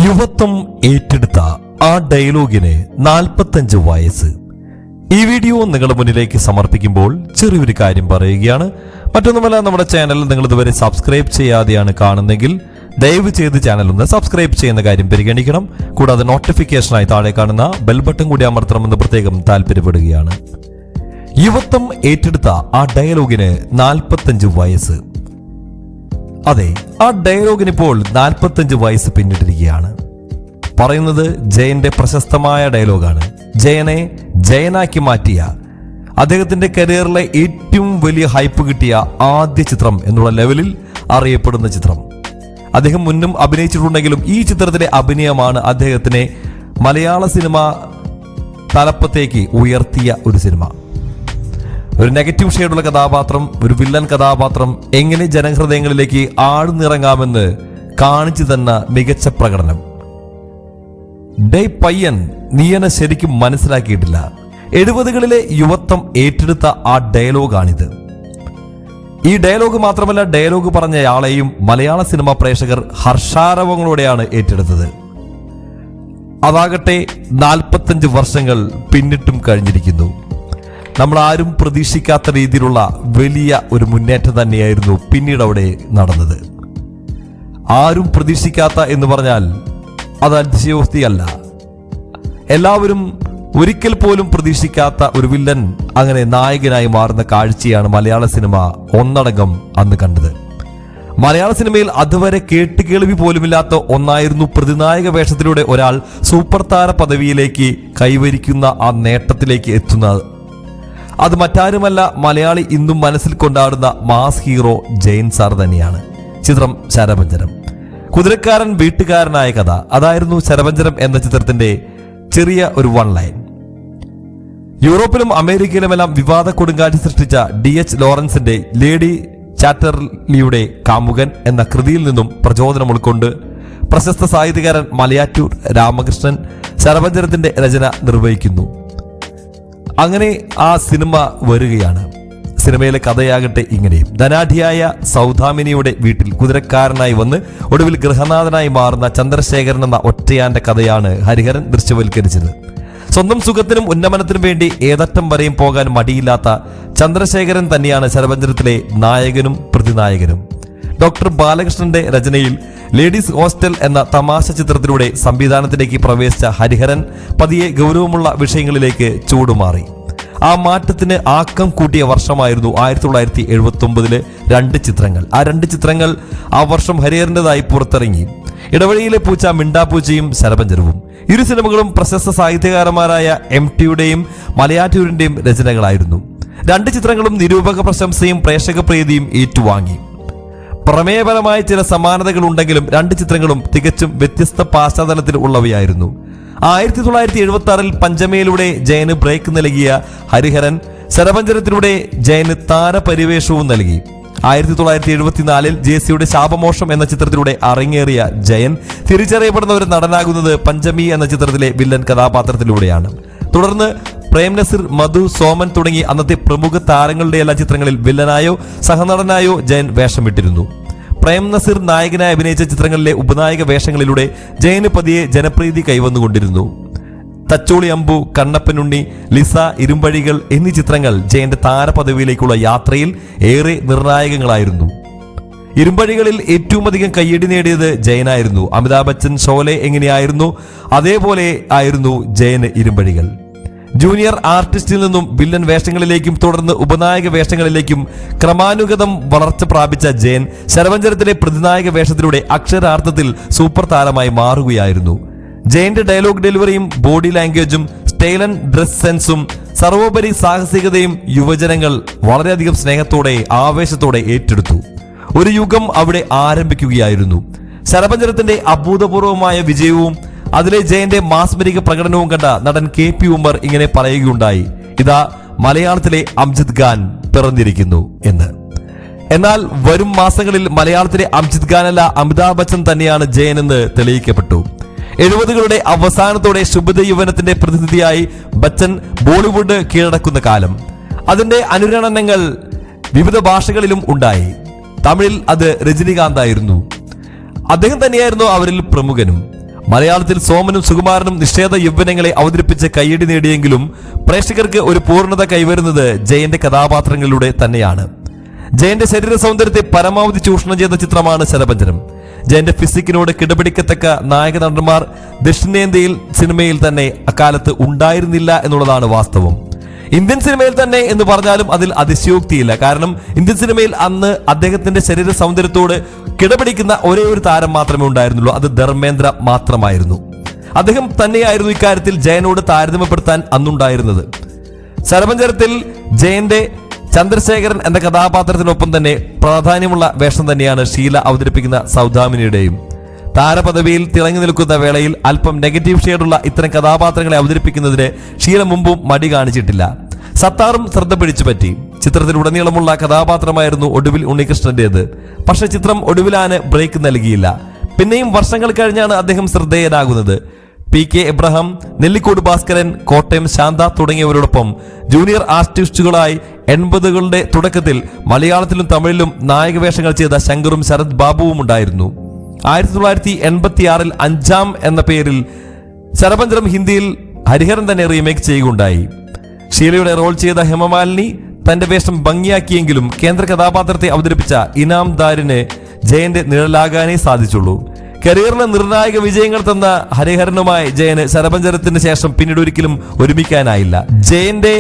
യുവത്വം ഏറ്റെടുത്ത ആ ഡയലോഗിന് 45 വയസ്സ്. ഈ വീഡിയോ നിങ്ങളുടെ മുന്നിലേക്ക് സമർപ്പിക്കുമ്പോൾ ചെറിയൊരു കാര്യം പറയുകയാണ്. മറ്റൊന്നുമല്ല, നമ്മുടെ ചാനൽ നിങ്ങൾ ഇതുവരെ സബ്സ്ക്രൈബ് ചെയ്യാതെയാണ് കാണുന്നെങ്കിൽ ദയവ് ചെയ്ത് ചാനൽ ഒന്ന് സബ്സ്ക്രൈബ് ചെയ്യുന്ന കാര്യം പരിഗണിക്കണം. കൂടാതെ നോട്ടിഫിക്കേഷനായി താഴെ കാണുന്ന ബെൽ ബട്ടൺ കൂടി അമർത്തണമെന്ന് പ്രത്യേകം താല്പര്യപ്പെടുകയാണ്. യുവത്വം ഏറ്റെടുത്ത ആ ഡയലോഗിന് 45 വയസ്സ്. അതെ, ആ ഡയലോഗിന് ഇപ്പോൾ 45 വയസ്സ് പിന്നിട്ടിരിക്കുകയാണ്. പറയുന്നത് ജയന്റെ പ്രശസ്തമായ ഡയലോഗാണ്. ജയനെ ജയനാക്കി മാറ്റിയ, അദ്ദേഹത്തിന്റെ കരിയറിലെ ഏറ്റവും വലിയ ഹൈപ്പ് കിട്ടിയ ആദ്യ ചിത്രം എന്നുള്ള ലെവലിൽ അറിയപ്പെടുന്ന ചിത്രം. അദ്ദേഹം മുന്നും അഭിനയിച്ചിട്ടുണ്ടെങ്കിലും ഈ ചിത്രത്തിലെ അഭിനയമാണ് അദ്ദേഹത്തിനെ മലയാള സിനിമ തലപ്പത്തേക്ക് ഉയർത്തിയ ഒരു സിനിമ. ഒരു നെഗറ്റീവ് ഷെയ്ഡുള്ള കഥാപാത്രം, ഒരു വില്ലൻ കഥാപാത്രം എങ്ങനെ ജനഹൃദയങ്ങളിലേക്ക് ആഴ്ന്നിറങ്ങാമെന്ന് കാണിച്ചു തന്ന മികച്ച പ്രകടനം. ഡേ പയ്യൻ, നീ എന്നെ ശരിക്കും മനസ്സിലാക്കിയിട്ടില്ല. 70കളിലെ യുവത്വം ഏറ്റെടുത്ത ആ ഡയലോഗാണിത്. ഈ ഡയലോഗ് മാത്രമല്ല, ഡയലോഗ് പറഞ്ഞയാളെയും മലയാള സിനിമ പ്രേക്ഷകർ ഹർഷാരവങ്ങളോടെയാണ് ഏറ്റെടുത്തത്. അതാകട്ടെ 45 വർഷങ്ങൾ പിന്നിട്ടും കഴിഞ്ഞിരിക്കുന്നു. നമ്മൾ ആരും പ്രതീക്ഷിക്കാത്ത രീതിയിലുള്ള വലിയ ഒരു മുന്നേറ്റം തന്നെയായിരുന്നു പിന്നീട് അവിടെ നടന്നത്. ആരും പ്രതീക്ഷിക്കാത്ത എന്ന് പറഞ്ഞാൽ അത് അതിശയോക്തിയല്ല. എല്ലാവരും ഒരിക്കൽ പോലും പ്രതീക്ഷിക്കാത്ത ഒരു വില്ലൻ അങ്ങനെ നായകനായി മാറുന്ന കാഴ്ചയാണ് മലയാള സിനിമ ഒന്നടങ്കം അന്ന് കണ്ടത്. മലയാള സിനിമയിൽ അതുവരെ കേട്ടുകേൾവി പോലുമില്ലാത്ത ഒന്നായിരുന്നു പ്രതിനായക വേഷത്തിലൂടെ ഒരാൾ സൂപ്പർ താര പദവിയിലേക്ക് കൈവരിക്കുന്ന ആ നേട്ടത്തിലേക്ക് എത്തുന്നത്. അത് മറ്റാരുമല്ല, മലയാളി ഇന്നും മനസ്സിൽ കൊണ്ടാടുന്ന മാസ് ഹീറോ ജയൻ സാർ തന്നെയാണ്. ചിത്രം ശരപഞ്ചരം. കുതിരക്കാരൻ വീട്ടുകാരനായ കഥ, അതായിരുന്നു ശരപഞ്ചരം എന്ന ചിത്രത്തിന്റെ ചെറിയ ഒരു വൺ ലൈൻ. യൂറോപ്പിലും അമേരിക്കയിലുമെല്ലാം വിവാദ കൊടുങ്കാറ്റ് സൃഷ്ടിച്ച DH ലോറൻസിന്റെ ലേഡി ചാറ്റർലിയുടെ കാമുകൻ എന്ന കൃതിയിൽ നിന്നും പ്രചോദനം ഉൾക്കൊണ്ട് പ്രശസ്ത സാഹിത്യകാരൻ മലയാറ്റൂർ രാമകൃഷ്ണൻ ശരപഞ്ചരത്തിന്റെ രചന നിർവഹിക്കുന്നു. അങ്ങനെ ആ സിനിമ വരികയാണ്. സിനിമയിലെ കഥയാകട്ടെ ഇങ്ങനെയും. ധനാഢ്യായ സൗദാമിനിയുടെ വീട്ടിൽ കുതിരക്കാരനായി വന്ന് ഒടുവിൽ ഗൃഹനാഥനായി മാറുന്ന ചന്ദ്രശേഖരൻ എന്ന ഒറ്റയാന്റെ കഥയാണ് ഹരിഹരൻ ദൃശ്യവൽക്കരിച്ചത്. സ്വന്തം സുഖത്തിനും ഉന്നമനത്തിനും വേണ്ടി ഏതറ്റം വരെയും പോകാൻ മടിയില്ലാത്ത ചന്ദ്രശേഖരൻ തന്നെയാണ് ശരപഞ്ചരത്തിലെ നായകനും പ്രതിനായകനും. ഡോക്ടർ ബാലകൃഷ്ണന്റെ രചനയിൽ ലേഡീസ് ഹോസ്റ്റൽ എന്ന തമാശ ചിത്രത്തിലൂടെ സംവിധാനത്തിലേക്ക് പ്രവേശിച്ച ഹരിഹരൻ പതിയെ ഗൗരവമുള്ള വിഷയങ്ങളിലേക്ക് ചൂടുമാറി. ആ മാറ്റത്തിന് ആക്കം കൂട്ടിയ വർഷമായിരുന്നു 1979 2 ചിത്രങ്ങൾ. ആ 2 ചിത്രങ്ങൾ ആ വർഷം ഹരിഹരൻ്റെതായി പുറത്തിറങ്ങി. ഇടവഴിയിലെ പൂച്ച, മിണ്ടാപ്പൂച്ചയും ശരപഞ്ചരവും. ഇരു സിനിമകളും പ്രശസ്ത സാഹിത്യകാരന്മാരായ MTയുടെയും മലയാറ്റൂരിന്റെയും രചനകളായിരുന്നു. 2 ചിത്രങ്ങളും നിരൂപക പ്രശംസയും പ്രേക്ഷക പ്രീതിയും ഏറ്റുവാങ്ങി. പ്രമേയപരമായ ചില സമാനതകൾ ഉണ്ടെങ്കിലും 2 ചിത്രങ്ങളും തികച്ചും വ്യത്യസ്ത പശ്ചാത്തലത്തിൽ ഉള്ളവയായിരുന്നു. 1976 പഞ്ചമയിലൂടെ ജയന് ബ്രേക്ക് നൽകിയ ഹരിഹരൻ ശരപഞ്ചരത്തിലൂടെ ജയന് താരപരിവേഷവും നൽകി. 1974 JCയുടെ ശാപമോഷം എന്ന ചിത്രത്തിലൂടെ അരങ്ങേറിയ ജയൻ തിരിച്ചറിയപ്പെടുന്ന ഒരു നടനാകുന്നത് പഞ്ചമി എന്ന ചിത്രത്തിലെ വില്ലൻ കഥാപാത്രത്തിലൂടെയാണ്. തുടർന്ന് പ്രേം നസീർ, മധു, സോമൻ തുടങ്ങി അന്നത്തെ പ്രമുഖ താരങ്ങളുടെ എല്ലാ ചിത്രങ്ങളിൽ വില്ലനായോ സഹനടനായോ ജയൻ വേഷമിട്ടിരുന്നു. പ്രേം നസീർ നായകനായി അഭിനയിച്ച ചിത്രങ്ങളിലെ ഉപനായക വേഷങ്ങളിലൂടെ ജയന് പതിയെ ജനപ്രീതി കൈവന്നുകൊണ്ടിരുന്നു. തച്ചോളി അമ്പു, കണ്ണപ്പനുണ്ണി, ലിസ, ഇരുമ്പഴികൾ എന്നീ ചിത്രങ്ങൾ ജയന്റെ താരപദവിയിലേക്കുള്ള യാത്രയിൽ ഏറെ നിർണായകങ്ങളായിരുന്നു. ഇരുമ്പഴികളിൽ ഏറ്റവും അധികം കയ്യടി നേടിയത് ജയനായിരുന്നു. അമിതാഭ് ബച്ചൻ ഷോലെ എങ്ങനെയായിരുന്നു അതേപോലെ ആയിരുന്നു ജയന് ഇരുമ്പഴികൾ. ജൂനിയർ ആർട്ടിസ്റ്റിൽ നിന്നും വില്ലൻ വേഷങ്ങളിലേക്കും തുടർന്ന് ഉപനായക വേഷങ്ങളിലേക്കും ക്രമാനുഗതം വളർച്ച പ്രാപിച്ച ജയൻ ശരപഞ്ചരത്തിലെ പ്രതിനായക വേഷത്തിലൂടെ അക്ഷരാർത്ഥത്തിൽ സൂപ്പർ താരമായി മാറുകയായിരുന്നു. ജയന്റെ ഡയലോഗ് ഡെലിവറിയും ബോഡി ലാംഗ്വേജും സ്റ്റൈൽ ആൻഡ് ഡ്രസ് സെൻസും സർവോപരി സാഹസികതയും യുവജനങ്ങൾ വളരെയധികം സ്നേഹത്തോടെ ആവേശത്തോടെ ഏറ്റെടുത്തു. ഒരു യുഗം അവിടെ ആരംഭിക്കുകയായിരുന്നു. ശരപഞ്ചരത്തിന്റെ അഭൂതപൂർവമായ വിജയവും അതിലെ ജയന്റെ മാസ്മരിക പ്രകടനവും കണ്ട നടൻ KP ഉമർ ഇങ്ങനെ പറയുകയുണ്ടായി, ഇതാ മലയാളത്തിലെ അംജിദ് ഖാൻ പിറന്നിരിക്കുന്നു എന്ന്. എന്നാൽ വരും മാസങ്ങളിൽ മലയാളത്തിലെ അംജിദ് ഖാനല്ല, അമിതാഭ് ബച്ചൻ തന്നെയാണ് ജയൻ എന്ന് തെളിയിക്കപ്പെട്ടു. 70കളുടെ അവസാനത്തോടെ ശുഭദ യുവനത്തിന്റെ പ്രതിനിധിയായി ബച്ചൻ ബോളിവുഡ് കീഴടക്കുന്ന കാലം. അതിന്റെ അനുരണനങ്ങൾ വിവിധ ഭാഷകളിലും ഉണ്ടായി. തമിഴിൽ അത് രജനികാന്ത് ആയിരുന്നു. അദ്ദേഹം തന്നെയായിരുന്നു അവരിൽ പ്രമുഖനും. മലയാളത്തിൽ സോമനും സുകുമാരനും നിഷേധ യൗവനങ്ങളെ അവതരിപ്പിച്ച് കയ്യടി നേടിയെങ്കിലും പ്രേക്ഷകർക്ക് ഒരു പൂർണ്ണത കൈവരുന്നത് ജയന്റെ കഥാപാത്രങ്ങളിലൂടെ തന്നെയാണ്. ജയന്റെ ശരീര സൗന്ദര്യത്തെ പരമാവധി ചൂഷണം ചെയ്ത ചിത്രമാണ് ശരപഞ്ചരം. ജയന്റെ ഫിസിക്കിനോട് കിടപിടിക്കത്തക്ക നായക നടന്മാർ ദക്ഷിണേന്ത്യയിൽ സിനിമയിൽ തന്നെ അക്കാലത്ത് ഉണ്ടായിരുന്നില്ല എന്നുള്ളതാണ് വാസ്തവം. ഇന്ത്യൻ സിനിമയിൽ തന്നെ എന്ന് പറഞ്ഞാലും അതിൽ അതിശയോക്തിയില്ല. കാരണം ഇന്ത്യൻ സിനിമയിൽ അന്ന് അദ്ദേഹത്തിന്റെ ശരീര സൗന്ദര്യത്തോട് കിടപിടിക്കുന്ന ഒരേ ഒരു താരം മാത്രമേ ഉണ്ടായിരുന്നുള്ളൂ. അത് ധർമ്മേന്ദ്ര മാത്രമായിരുന്നു. അദ്ദേഹം തന്നെയായിരുന്നു ഇക്കാര്യത്തിൽ ജയനോട് താരതമ്യപ്പെടുത്താൻ അന്നുണ്ടായിരുന്നത്. ശരപഞ്ചരത്തിൽ ജയന്റെ ചന്ദ്രശേഖരൻ എന്ന കഥാപാത്രത്തിനൊപ്പം തന്നെ പ്രാധാന്യമുള്ള വേഷം തന്നെയാണ് ഷീല അവതരിപ്പിക്കുന്ന സൗദാമിനിയുടെയും. താരപദവിയിൽ തിളങ്ങി നിൽക്കുന്ന വേളയിൽ അല്പം നെഗറ്റീവ് ഷെയ്ഡുള്ള ഇത്തരം കഥാപാത്രങ്ങളെ അവതരിപ്പിക്കുന്നതിന് ഷീല മുമ്പും മടി കാണിച്ചിട്ടില്ല. സത്താറും ശ്രദ്ധ പിടിച്ചു പറ്റി. ചിത്രത്തിലുടനീളമുള്ള കഥാപാത്രമായിരുന്നു ഒടുവിൽ ഉണ്ണികൃഷ്ണന്റേത്. പക്ഷെ ചിത്രം ഒടുവിലാണ് ബ്രേക്ക് നൽകിയില്ല. പിന്നെയും വർഷങ്ങൾ കഴിഞ്ഞാണ് അദ്ദേഹം ശ്രദ്ധേയനാകുന്നത്. PK എബ്രഹാം, നെല്ലിക്കോട് ഭാസ്കരൻ, കോട്ടയം ശാന്ത തുടങ്ങിയവരോടൊപ്പം ജൂനിയർ ആർട്ടിസ്റ്റുകളായി 80കളുടെ തുടക്കത്തിൽ മലയാളത്തിലും തമിഴിലും നായകവേഷങ്ങൾ ചെയ്ത ശങ്കറും ശരത് ബാബുവും ഉണ്ടായിരുന്നു. 1986 അഞ്ചാം എന്ന പേരിൽ ശരപഞ്ചരം ഹിന്ദിയിൽ ഹരിഹരൻ തന്നെ റീമേക്ക് ചെയ്യുകയുണ്ടായി. ഷീലയുടെ റോൾ ചെയ്ത ഹേമമാലിനി തന്റെ വേഷം ഭംഗിയാക്കിയെങ്കിലും കേന്ദ്ര കഥാപാത്രത്തെ അവതരിപ്പിച്ച ഇനാംദാരിന് ജയന്റെ നിഴലാകാനേ സാധിച്ചുള്ളൂ. കരിയറിന് നിർണായക വിജയങ്ങൾ തന്ന ഹരിഹരനുമായി ജയന് ശരപഞ്ചരത്തിന് ശേഷം പിന്നീട് ഒരിക്കലും ഒരുമിക്കാനായില്ല. ജയന്റെ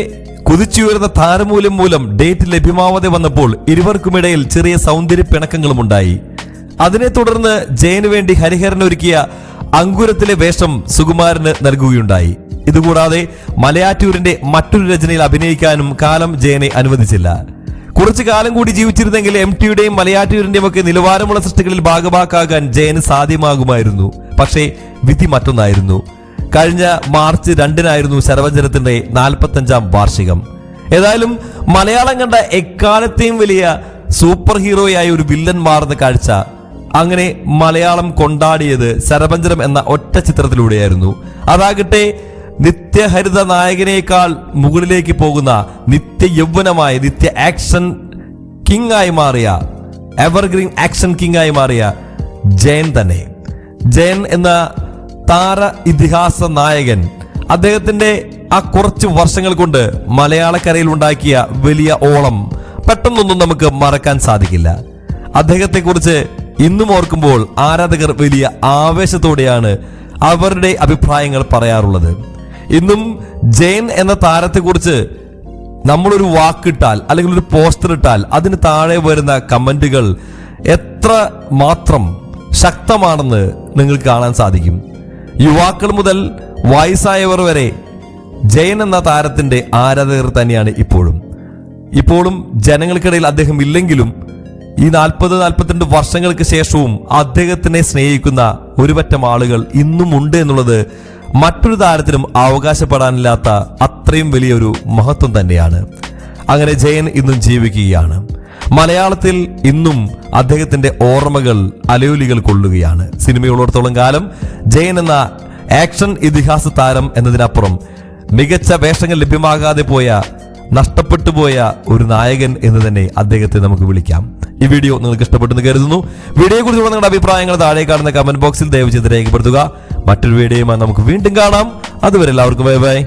കുതിച്ചുയർന്ന താരമൂല്യം മൂലം ഡേറ്റ് ലഭ്യമാവാതെ വന്നപ്പോൾ ഇരുവർക്കുമിടയിൽ ചെറിയ സൗന്ദര്യ പിണക്കങ്ങളും ഉണ്ടായി. അതിനെ തുടർന്ന് ജയന് വേണ്ടി ഹരിഹരൻ ഒരുക്കിയ അങ്കുരത്തിലെ വേഷം സുകുമാരന് നൽകുകയുണ്ടായി. ഇതുകൂടാതെ മലയാറ്റൂരിന്റെ മറ്റൊരു രചനയിൽ അഭിനയിക്കാനും കാലം ജയനെ അനുവദിച്ചില്ല. കുറച്ചു കാലം കൂടി ജീവിച്ചിരുന്നെങ്കിൽ MTയുടെയും മലയാറ്റൂരിന്റെയും ഒക്കെ നിലവാരമുള്ള സൃഷ്ടികളിൽ ഭാഗഭാക്കാകാൻ ജയന് സാധ്യമാകുമായിരുന്നു. പക്ഷേ വിധി മറ്റൊന്നായിരുന്നു. കഴിഞ്ഞ മാർച്ച് 2-നായിരുന്നു ശരപഞ്ചരത്തിന്റെ 45ാം വാർഷികം. ഏതായാലും മലയാളം കണ്ട എക്കാലത്തെയും വലിയ സൂപ്പർ ഹീറോയായ ഒരു വില്ലൻ മാറുന്ന കാഴ്ച അങ്ങനെ മലയാളം കൊണ്ടാടിയത് ശരപഞ്ചരം എന്ന ഒറ്റ ചിത്രത്തിലൂടെയായിരുന്നു. അതാകട്ടെ നിത്യഹരിത നായകനേക്കാൾ മുകളിലേക്ക് പോകുന്ന നിത്യ യൗവനമായ നിത്യ ആക്ഷൻ കിങ് ആയി മാറിയ എവർഗ്രീൻ ആക്ഷൻ കിങ് ആയി മാറിയ ജയൻ തന്നെ. ജയൻ എന്ന താര ഇതിഹാസ നായകൻ അദ്ദേഹത്തിന്റെ ആ കുറച്ച് വർഷങ്ങൾ കൊണ്ട് മലയാളക്കരയിൽ ഉണ്ടാക്കിയ വലിയ ഓളം പെട്ടെന്നൊന്നും നമുക്ക് മറക്കാൻ സാധിക്കില്ല. അദ്ദേഹത്തെ കുറിച്ച് ഇന്നും ഓർക്കുമ്പോൾ ആരാധകർ വലിയ ആവേശത്തോടെയാണ് അവരുടെ അഭിപ്രായങ്ങൾ പറയാറുള്ളത്. ഇന്നും ജയൻ എന്ന താരത്തെക്കുറിച്ച് നമ്മളൊരു വാക്കിട്ടാൽ അല്ലെങ്കിൽ ഒരു പോസ്റ്റർ ഇട്ടാൽ അതിന് താഴെ വരുന്ന കമന്റുകൾ എത്ര മാത്രം ശക്തമാണെന്ന് നിങ്ങൾക്ക് കാണാൻ സാധിക്കും. യുവാക്കൾ മുതൽ വയസ്സായവർ വരെ ജയൻ എന്ന താരത്തിന്റെ ആരാധകർ തന്നെയാണ് ഇപ്പോഴും ജനങ്ങൾക്കിടയിൽ അദ്ദേഹം ഇല്ലെങ്കിലും ഈ 40-42 വർഷങ്ങൾക്ക് ശേഷവും അദ്ദേഹത്തിനെ സ്നേഹിക്കുന്ന ഒരുപറ്റം ആളുകൾ ഇന്നും ഉണ്ട് എന്നുള്ളത് മറ്റൊരു താരത്തിനും അവകാശപ്പെടാനില്ലാത്ത അത്രയും വലിയൊരു മഹത്വം തന്നെയാണ്. അങ്ങനെ ജയൻ ഇന്നും ജീവിക്കുകയാണ്. മലയാളത്തിൽ ഇന്നും അദ്ദേഹത്തിന്റെ ഓർമ്മകൾ അലയൊലികൾ കൊള്ളുകയാണ്. സിനിമയുള്ളിടത്തോളം കാലം ജയൻ എന്ന ആക്ഷൻ ഇതിഹാസ താരം എന്നതിനപ്പുറം മികച്ച വേഷങ്ങൾ ലഭ്യമാകാതെ നഷ്ടപ്പെട്ടു പോയ ഒരു നായകൻ എന്ന് തന്നെ അദ്ദേഹത്തെ നമുക്ക് വിളിക്കാം. ഈ വീഡിയോ നിങ്ങൾക്ക് ഇഷ്ടപ്പെട്ടെന്ന് കരുതുന്നു. വീഡിയോയെ കുറിച്ചുള്ള നിങ്ങളുടെ അഭിപ്രായങ്ങൾ താഴെ കാണുന്ന കമന്റ് ബോക്സിൽ ദയവ് ചെയ്ത് രേഖപ്പെടുത്തുക. മറ്റൊരു വീഡിയോയുമായി നമുക്ക് വീണ്ടും കാണാം. അതുവരെ എല്ലാവർക്കും ബൈ ബൈ.